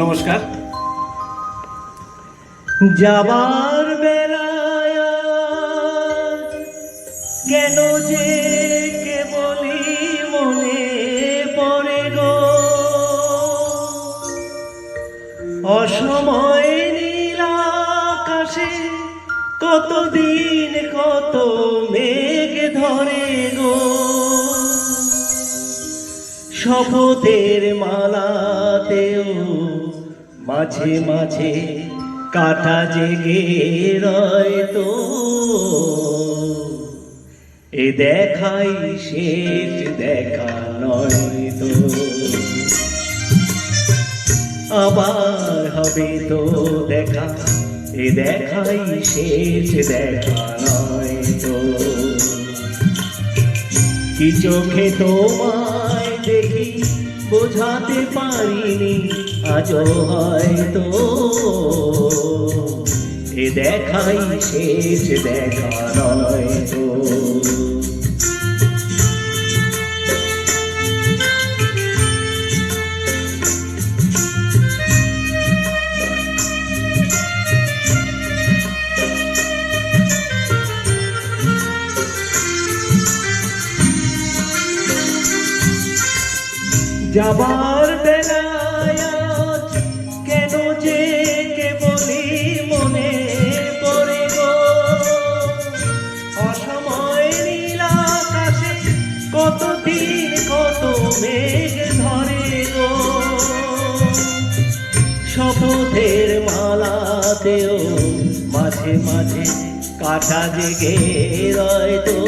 নমস্কার। যাবার বেলায় কেন যে কেবলই মনে পড়ে গো, অসময়ে নীল আকাশে কতদিন কত মেঘ ধরে গো, শপথের মালাতেও মাঝে মাঝে কাটা জেগে রয় তো, এ দেখাই শেষ দেখা নয় তো, আবার হবে তো দেখা, এ দেখাই শেষ দেখা নয় তো। কি চোখে তোমায় দেখি বোঝাতে পারিনি আজও হয়তো, এ দেখাই শেষ দেখা নয় তো। যাবার বেলায় কেন যে কেবলই মনে পড়ে গো, অসময়ে নীল আকাশে কতদিন কত মেঘ ধরে গো, শপথের মালাতেও মাঝে মাঝে কাটা জেগে রয় তো,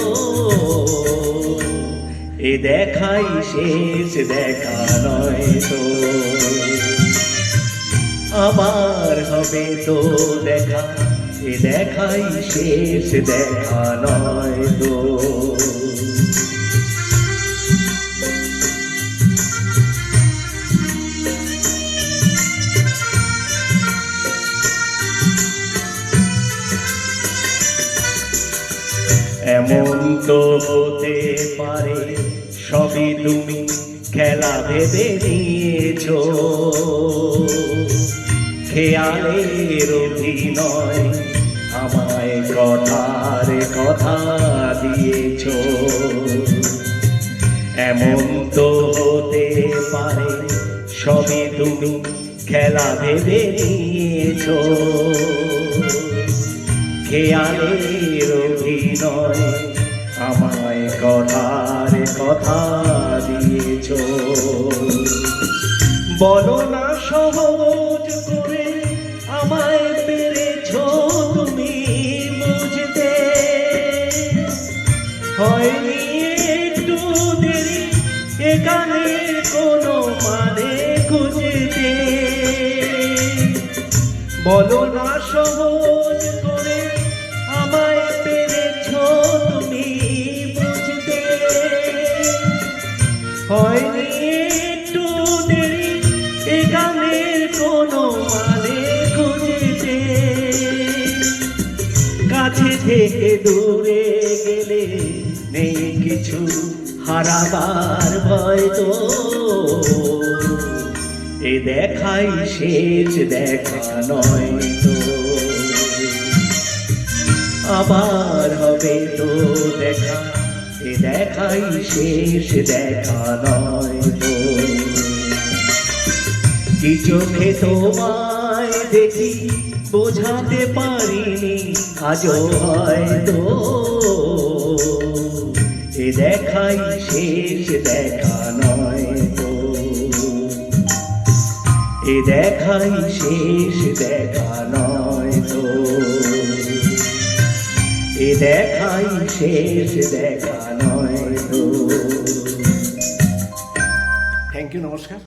এ দেখাই শেষ দেখা নয় তো, আবার হবে তো দেখা, এ দেখাই শেষ দেখা নয় তো। এমন তো হতে পারে সবই তুমি খেলা ভেবে নিয়েছ, খেয়ালের অভিনয় আমায় কথার কথা দিয়েছ। এমন তো হতে পারে সবই তুমি খেলা ভেবে নিয়েছ, খেয়ালের অভিনয় আমায় কথার কথা দিয়েছ। বলো না সহজ করে আমায় পেরেছ তুমি বুঝতে, হয়নি একটু দেরি এ গানের কোনো মানে খুঁজতে। বলো না সহজ করে আমায় পেরেছ তুমি বুঝতে, হয়নি একটু দেরি এ গানের কোনো মানে খুঁজতে। কাছে থেকে দূরে গেলে নেই কিছু হারাবার ভয় তো, এ দেখাই শেষ দেখা নয় তো, আবার হবে তো দেখা, এ দেখাই শেষ দেখা নয় তো। কি চোখে তোমায় দেখি বোঝাতে পারিনি আজও হয়তো, এ দেখাই শেষ দেখা নয় তো, এ দেখাই শেষ দেখা নয় তো, এ দেখাই শেষ দেখা নয় তো। থ্যাংক ইউ, নমস্কার।